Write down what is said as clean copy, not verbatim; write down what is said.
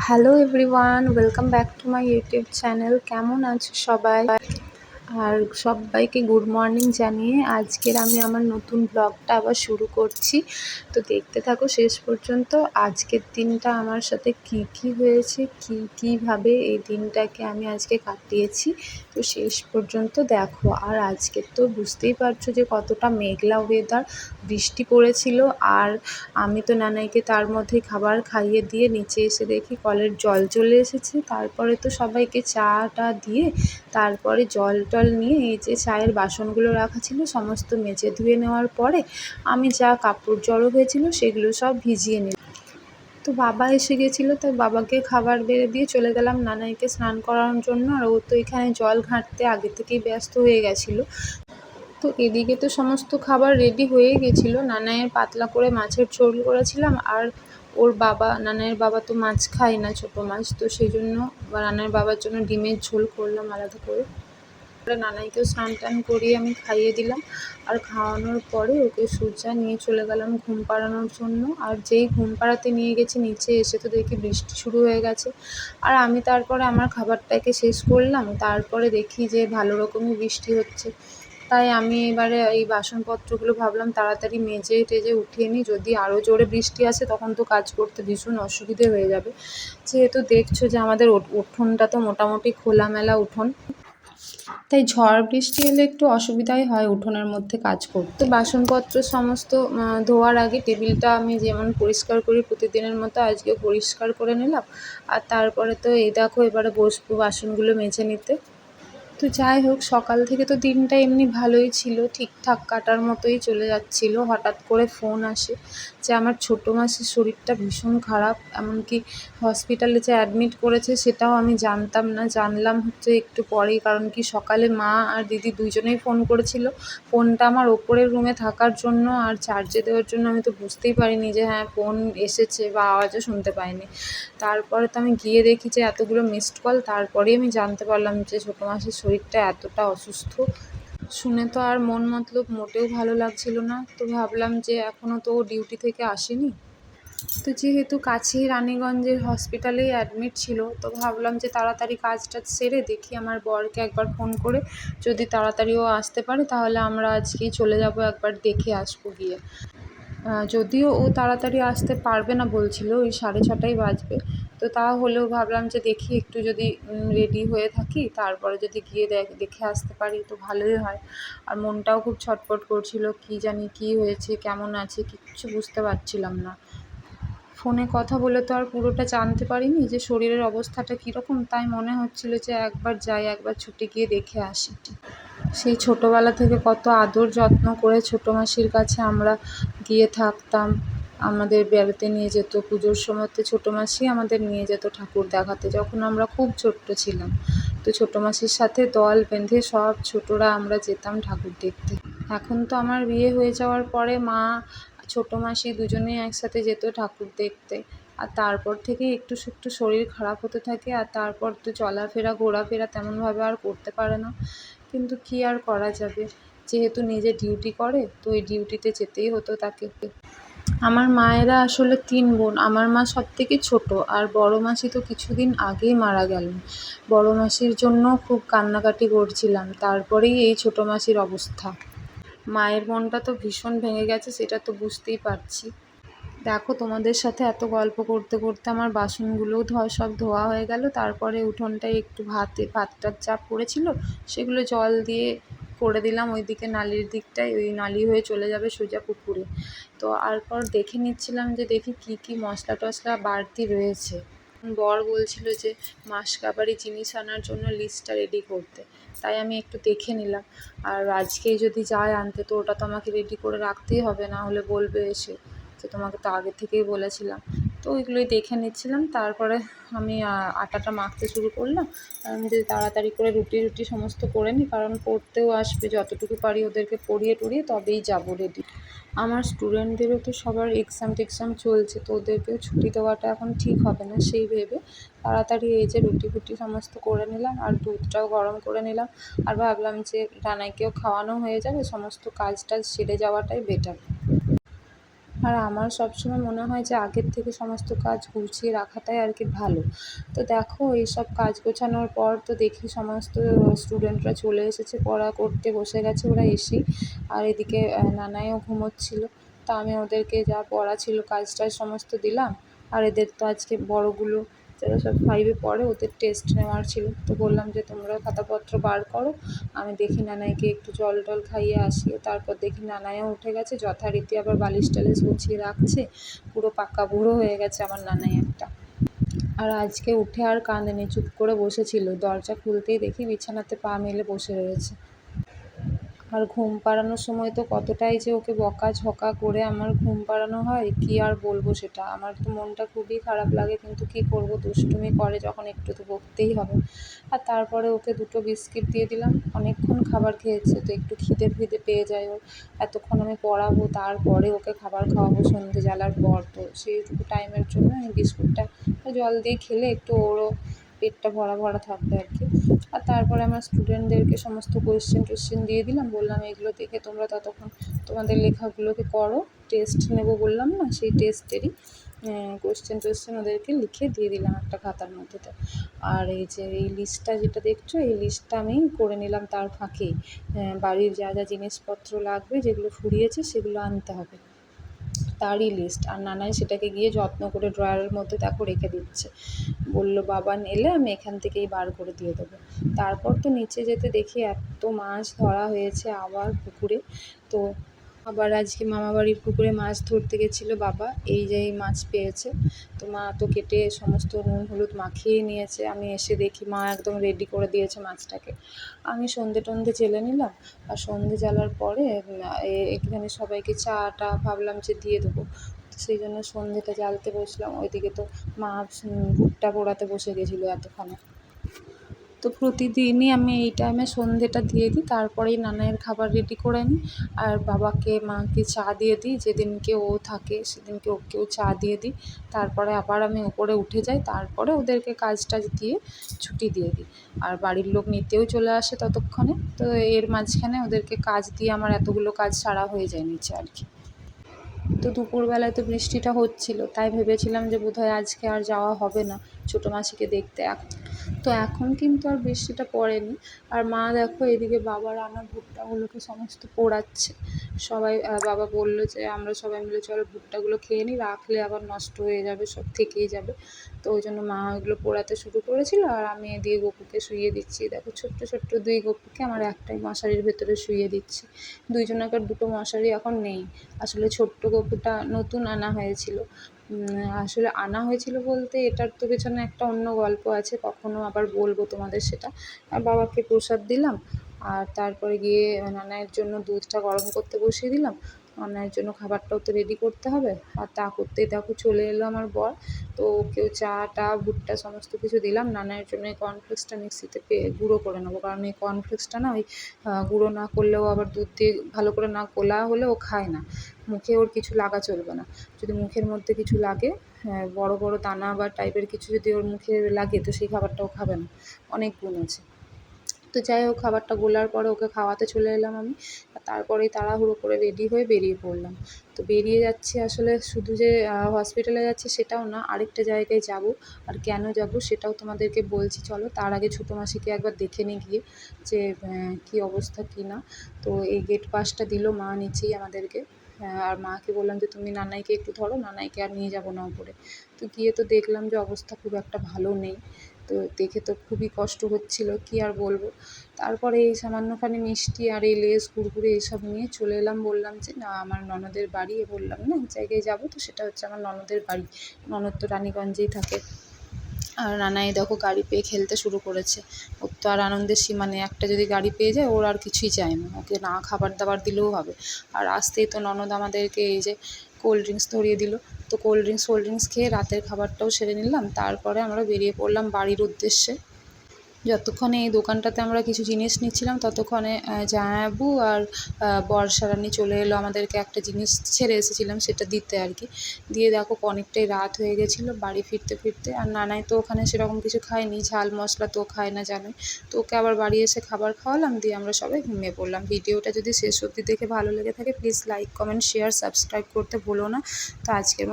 Hello everyone, welcome back to my YouTube channel. কেমন আছো সবাই? আর সবাইকে গুড মর্নিং জানিয়ে আজকের আমি আমার নতুন ব্লগটা আবার শুরু করছি। তো দেখতে থাকো শেষ পর্যন্ত। আজকের দিনটা আমার সাথে কি হয়েছে, কীভাবে এই দিনটাকে আমি আজকে কাটিয়েছি, তো শেষ পর্যন্ত দেখো। আর আজকে তো বুঝতেই পারছো যে কতটা মেঘলা ওয়েদার, বৃষ্টি পড়েছিল। আর আমি তো নানাইকে তার মধ্যেই খাবার খাইয়ে দিয়ে নিচে এসে দেখি কলের জল চলে এসেছে। তারপরে তো সবাইকে চা দিয়ে তারপরে জল টল নিয়ে এই যে চায়ের বাসনগুলো রাখা ছিল সমস্ত মেজে ধুয়ে নেওয়ার পরে আমি যা কাপড় জড়ো হয়েছিল সেগুলো সব ভিজিয়ে নিলাম। তো বাবা এসে গেছিলো, তাই বাবাকে খাবার বেড়ে দিয়ে চলে গেলাম নানাইকে স্নান করানোর জন্য। আর ও তো এখানে জল ঘাঁটতে আগে থেকেই ব্যস্ত হয়ে গেছিলো। তো এদিকে তো সমস্ত খাবার রেডি হয়ে গেছিলো। নানাইয়ের পাতলা করে মাছের ঝোল করেছিলাম, আর ওর বাবা, নানাইয়ের বাবা তো মাছ খায় না, ছোটো মাছ, তো সেই জন্য নানাইয়ের বাবার জন্য ডিমের ঝোল করলাম আলাদা করে। নানাইকেও স্নান টান করিয়ে আমি খাইয়ে দিলাম। আর খাওয়ানোর পরে ওকে সোজা নিয়ে চলে গেলাম ঘুম পাড়ানোর জন্য। আর যেই ঘুম পাড়াতে নিয়ে গেছি নিচে এসে তো দেখি বৃষ্টি শুরু হয়ে গেছে। আর আমি তারপরে আমার খাবারটাকে শেষ করলাম, তারপরে দেখি যে ভালো রকমই বৃষ্টি হচ্ছে। তাই আমি এবারে এই বাসনপত্রগুলো ভাবলাম তাড়াতাড়ি মেজে টেজে উঠিয়ে নিই, যদি আরও জোরে বৃষ্টি আসে তখন তো কাজ করতে ভীষণ অসুবিধে হয়ে যাবে। যেহেতু দেখছো যে আমাদের উঠোনটা তো মোটামুটি খোলামেলা উঠোন, তাই ঝড় বৃষ্টি এলে একটু অসুবিধাই হয় উঠোনের মধ্যে কাজ করতে। তো বাসনপত্র সমস্ত ধোয়ার আগে টেবিলটা আমি যেমন পরিষ্কার করি প্রতিদিনের মতো আজকে পরিষ্কার করে নিলাম। আর তারপরে তো এই দেখো এবারে বসবো বাসনগুলো মেজে নিতে। তো যাই হোক, সকাল থেকে তো দিনটা এমনি ভালোই ছিল, ঠিকঠাক কাটার মতোই চলে যাচ্ছিল। হঠাৎ করে ফোন আসে যে আমার ছোটো মাসির শরীরটা ভীষণ খারাপ, এমনকি হসপিটালে যে অ্যাডমিট করেছে সেটাও আমি জানতাম না, জানলাম হচ্ছে একটু পরেই। কারণ কি সকালে মা আর দিদি দুইজনেই ফোন করেছিল। ফোনটা আমার ওপরের রুমে থাকার জন্য আর চার্জে দেওয়ার জন্য আমি তো বুঝতেই পারিনি যে হ্যাঁ ফোন এসেছে, বা আওয়াজও শুনতে পাইনি। তারপরে তো আমি গিয়ে দেখি যে এতগুলো মিসড কল, তারপরেই আমি জানতে পারলাম যে ছোটো মাসির শরীরটা এতটা অসুস্থ। শুনে তো আর মন মতলব মোটেও ভালো লাগছিল না। তো ভাবলাম যে এখনও তো ও ডিউটি থেকে আসেনি, তো যেহেতু কাছেই রানীগঞ্জের হসপিটালেই অ্যাডমিট ছিল, তো ভাবলাম যে তাড়াতাড়ি কাজটা সেরে দেখি আমার বরকে একবার ফোন করে, যদি তাড়াতাড়ি ও আসতে পারে তাহলে আমরা আজকেই চলে যাব, একবার দেখে আসবো গিয়ে। যদিও ও তাড়াতাড়ি আসতে পারবে না বলছিল, ওই 6:30টাই বাজবে। তো তাহলেও ভাবলাম যে দেখি একটু যদি রেডি হয়ে থাকি, তারপরে যদি গিয়ে দেখে আসতে পারি তো ভালোই হয়। আর মনটাও খুব ছটফট করছিল, কি জানি কি হয়েছে, কেমন আছে, কিচ্ছু বুঝতে পারছিলাম না। ফোনে কথা বলে তো আর পুরোটা জানতে পারিনি যে শরীরের অবস্থাটা কীরকম, তাই মনে হচ্ছিল যে একবার যাই, একবার ছুটে গিয়ে দেখে আসি। সেই ছোটোবেলা থেকে কত আদর যত্ন করে ছোটো মাসির কাছে আমরা গিয়ে থাকতাম। আমাদের বেড়াতে নিয়ে যেত, পুজোর সময়তে ছোটো মাসি আমাদের নিয়ে যেত ঠাকুর দেখাতে, যখন আমরা খুব ছোট্ট ছিলাম। তো ছোটো মাসির সাথে দল বেঁধে সব ছোটরা আমরা যেতাম ঠাকুর দেখতে। এখন তো আমার বিয়ে হয়ে যাওয়ার পরে মা ছোটো মাসি দুজনেই একসাথে যেত ঠাকুর দেখতে। আর তারপর থেকে একটু একটু শরীর খারাপ হতে থাকে, আর তারপর তো চলাফেরা ঘোরাফেরা তেমনভাবে আর করতে পারে না। কিন্তু কী আর করা যাবে, যেহেতু নিজে ডিউটি করে তো ওই ডিউটিতে যেতেই হতো তাকে। আমার মায়েরা আসলে 3 বোন, আমার মা সবথেকে ছোটো, আর বড় মাসি তো কিছুদিন আগেই মারা গেলেন। বড় মাসির জন্য খুব কান্নাকাটি করছিলাম, তারপরেই এই ছোটো মাসির অবস্থা। মায়ের মনটা তো ভীষণ ভেঙে গেছে, সেটা তো বুঝতেই পারছি। দেখো তোমাদের সাথে এত গল্প করতে করতে আমার বাসনগুলোও সব ধোয়া হয়ে গেল। তারপরে উঠোনটায় একটু ভাতটার চাপ পড়েছিল, সেগুলো জল দিয়ে করে দিলাম ওইদিকে নালির দিকটায়, ওই নালি হয়ে চলে যাবে সোজা পুকুরে। তো তারপর দেখে নিচ্ছিলাম যে দেখি কি মশলা টশলা বাড়তি রয়েছে। বর বলছিল যে মাসকাবারি জিনিস আনার জন্য লিস্টটা রেডি করতে, তাই আমি একটু দেখে নিলাম। আর আজকেই যদি যায় আনতে, তো ওটা তো আমাকে রেডি করে রাখতেই হবে, না হলে বলবে এসে যে তোমাকে তো আগে থেকেই বলেছিলাম। তো ওইগুলোই দেখে নিচ্ছিলাম। তারপরে আমি আটাটা মাখতে শুরু করলাম। আমি যদি তাড়াতাড়ি করে রুটি সমস্ত করে নিই, কারণ পড়তেও আসবে, যতটুকু পারি ওদেরকে পড়িয়ে টড়িয়ে তবেই যাবো রেডি। আমার স্টুডেন্টদেরও তো সবার এক্সাম টেক্সাম চলছে, তো ওদেরকেও ছুটি দেওয়াটা এখন ঠিক হবে না, সেই ভেবে তাড়াতাড়ি এই যে রুটি সমস্ত করে নিলাম, আর দুধটাও গরম করে নিলাম। আর ভাবলাম যে রানাইকেও খাওয়ানো হয়ে যাবে, সমস্ত কাজ টাজ সেরে যাওয়াটাই বেটার। আর আমার সবসময় মনে হয় যে আগের থেকে সমস্ত কাজ গুছিয়ে রাখাটাই আর কি ভালো। তো দেখো এইসব কাজ গোছানোর পর তো দেখি সমস্ত স্টুডেন্টরা চলে এসেছে, পড়া করতে বসে গেছে ওরা এসেই। আর এদিকে নানাইও ঘুমোচ্ছিল। তা আমি ওদেরকে যা পড়া ছিল কাজ টাজ সমস্ত দিলাম। আর এদের তো আজকে বড়গুলো যারা সব 5-এ পড়ে ওদের টেস্ট নেওয়ার ছিল, তো বললাম যে তোমরা খাতাপত্র বার করো, আমি দেখি নানাইকে একটু জল টল খাইয়ে আসি। তারপর দেখি নানাইও উঠে গেছে, যথারীতি আবার বালিশ টালিশ গুছিয়ে রাখছে। পুরো পাকা বুড়ো হয়ে গেছে আমার নানাই একটা। আর আজকে উঠে আর কাঁদেনি, চুপ করে বসেছিল। দরজা খুলতেই দেখি বিছানাতে পা মেলে বসে রয়েছে। আর ঘুম পাড়ানোর সময় তো কতটাই যে ওকে বকাঝকা করে আমার ঘুম পাড়ানো হয়, কী আর বলবো সেটা। আমার তো মনটা খুবই খারাপ লাগে, কিন্তু কী করবো, দুষ্টুমি করে যখন একটু তো বকতেই হবে। আর তারপরে ওকে 2টো বিস্কিট দিয়ে দিলাম। অনেকক্ষণ খাবার খেয়েছে, তো একটু খিদে ফিদে পেয়ে যায় ওর। এতক্ষণ আমি পড়াবো, তারপরে ওকে খাবার খাওয়াবো সন্ধে জ্বালার পর, তো সেইটুকু টাইমের জন্য আমি বিস্কুটটা জল দিয়ে খেলে একটু ওরও পেটটা ভরা ভরা থাকবে আর কি। আর তারপরে আমার স্টুডেন্টদেরকে সমস্ত কোয়েশ্চেন দিয়ে দিলাম, বললাম এগুলো দেখে তোমরা ততক্ষণ তোমাদের লেখাগুলোকে করো। টেস্ট নেবো বললাম না, সেই টেস্টেরই কোয়েশ্চেন ওদেরকে লিখে দিয়ে দিলাম একটা খাতার মধ্যেতে। আর এই যে এই লিস্টটা যেটা দেখছো, এই লিস্টটা আমি করে নিলাম তার ফাঁকেই। বাড়ির যা যা জিনিসপত্র লাগবে, যেগুলো ফুরিয়েছে সেগুলো আনতে হবে, তারই লিস্ট। আর নানাই সেটাকে গিয়ে যত্ন করে ড্রয়ারের মধ্যে দেখো রেখে দিচ্ছে। বললো বাবা এলে আমি এখান থেকেই বার করে দিয়ে দেবো। তারপর তো নিচে যেতে দেখি এত মাছ ধরা হয়েছে আবার পুকুরে। তো আবার আজকে মামাবাড়ির পুকুরে মাছ ধরতে গেছিলো বাবা, এই যে এই মাছ পেয়েছে। তো মা তো কেটে সমস্ত নুন হলুদ মাখিয়ে নিয়েছে। আমি এসে দেখি মা একদম রেডি করে দিয়েছে মাছটাকে। আমি সন্ধে টন্ধে জেলে নিলাম। আর সন্ধে জ্বালার পরে একটুখানি সবাইকে চাটা ভাবলাম যে দিয়ে দেবো, তো সেই জন্য সন্ধেটা জ্বালতে বসলাম। ওইদিকে তো মা ভুট্টা পোড়াতে বসে গেছিলো এতক্ষণে। তো প্রতিদিনই আমি এই টাইমে সন্ধেটা দিয়ে দিই, তারপরেই নানাইয়ের খাবার রেডি করে নিই। আর বাবাকে মাকে চা দিয়ে দিই, যেদিনকে ও থাকে সেদিনকে ওকেও চা দিয়ে দিই। তারপরে আবার আমি ওপরে উঠে যাই, তারপরে ওদেরকে কাজ টাজ দিয়ে ছুটি দিয়ে দিই। আর বাড়ির লোক নিতেও চলে আসে ততক্ষণে, তো এর মাঝখানে ওদেরকে কাজ দিয়ে আমার এতগুলো কাজ সারা হয়ে যায় নিচে আর কি। তো দুপুরবেলায় তো বৃষ্টিটা হচ্ছিল, তাই ভেবেছিলাম যে বোধহয় আজকে আর যাওয়া হবে না ছোটো মাসিকে দেখতে। তো এখন কিন্তু আর বৃষ্টিটা পড়েনি। আর মা দেখো এদিকে বাবার আনা ভুট্টাগুলোকে সমস্ত পোড়াচ্ছে। সবাই বাবা বললো যে আমরা সবাই মিলে চলো ভুট্টাগুলো খেয়ে নিই, রাখলে আবার নষ্ট হয়ে যাবে, সব থেকেই যাবে। তো ওই জন্য মা ওইগুলো পোড়াতে শুরু করেছিল, আর আমি এদিকে গপুকে শুইয়ে দিচ্ছি। দেখো ছোট্ট ছোট্ট 2 গপুকে আমার একটাই মশারির ভেতরে শুইয়ে দিচ্ছি। দুইজনাকার 2টো মশারি এখন নেই। আসলে ছোট্ট গপুটা নতুন আনা হয়েছিল। আসলে আনা হয়েছিল বলতে এটার তো পেছনে একটা অন্য গল্প আছে, কখনো আবার বলবো তোমাদের সেটা। আর বাবাকে প্রসাদ দিলাম, আর তারপরে গিয়ে নানাইয়ের জন্য দুধটা গরম করতে বসিয়ে দিলাম। নানাইয়ের জন্য খাবারটাও তো রেডি করতে হবে। আর তা করতেই দেখো চলে এলো আমার বর। তো ওকেও চা টা ভুট্টা সমস্ত কিছু দিলাম। নানাইয়ের জন্য এই কর্নফ্লেক্সটা মিক্সিতে গুঁড়ো করে নেবো, কারণ এই কর্নফ্লেক্সটা না ওই গুঁড়ো না করলেও আবার দুধ দিয়ে ভালো করে না গোলা হলে ও খায় না। মুখে ওর কিছু লাগা চলবে না। যদি মুখের মধ্যে কিছু লাগে, বড় বড় দানা বা টাইপের কিছু যদি ওর মুখে লাগে, তো সেই খাবারটা ও খাবে না। অনেক গুণ আছে। তো যাই হোক, খাবারটা গোলার পরে ওকে খাওয়াতে চলে এলাম আমি। আর তারপরেই তাড়াহুড়ো করে রেডি হয়ে বেরিয়ে পড়লাম। তো বেরিয়ে যাচ্ছি আসলে শুধু যে হসপিটালে যাচ্ছি সেটাও না, আরেকটা জায়গায় যাব। আর কেন যাব সেটাও তোমাদেরকে বলছি, চলো। তার আগে ছোটো মাসিকে একবার দেখে নিই গিয়ে, যে কী অবস্থা কী না। তো এই গেট পাসটা দিল মা নিচেই আমাদেরকে। আর মাকে বললাম যে তুমি নানাইকে একটু ধরো, নানাইকে আর নিয়ে যাব না উপরে। তো গিয়ে তো দেখলাম যে অবস্থা খুব একটা ভালো নেই। তো দেখে তো খুবই কষ্ট হচ্ছিল, কী আর বলবো। তারপরে এই সামান্যখানি মিষ্টি আর এই লেস কুরকুরে এইসব নিয়ে চলে এলাম। বললাম যে না আমার ননদের বাড়ি, বললাম না এক জায়গায় যাবো, তো সেটা হচ্ছে আমার ননদের বাড়ি। ননদ তো রানীগঞ্জেই থাকে। আর নানাই দেখো গাড়ি পেয়ে খেলতে শুরু করেছে। ওর তো আর আনন্দের সীমা নেই, একটা যদি গাড়ি পেয়ে যায় ওর আর কিছুই চায় না, ওকে না খাবার দাবার দিলেও হবে। আর আসতেই তো ননদ আমাদেরকে এই যে কোল্ড ড্রিঙ্কস ধরিয়ে দিল। তো কোল্ড ড্রিঙ্কস খেয়ে রাতের খাবারটাও সেরে নিলাম, তারপরে আমরা বেরিয়ে পড়লাম বাড়ির উদ্দেশ্যে। যতক্ষণে এই দোকানটাতে আমরা কিছু জিনিস নিচ্ছিলাম ততক্ষণে জামাইবাবু আর বর্ষারানী চলে এলো আমাদেরকে একটা জিনিস ছেড়ে এসেছিলাম সেটা দিতে আর কি। দিয়ে দেখো অনেকটাই রাত হয়ে গেছিলো বাড়ি ফিরতে ফিরতে। আর নানাই তো ওখানে সেরকম কিছু খায়নি, ঝাল মশলা তো খায় না জানোই। তো ওকে আবার বাড়ি এসে খাবার খাওয়ালাম, দিয়ে আমরা সবাই ঘুমিয়ে পড়লাম। ভিডিওটা যদি শেষ অবধি দেখে ভালো লেগে থাকে please like comment share subscribe করতে ভুলো না। তো আজকের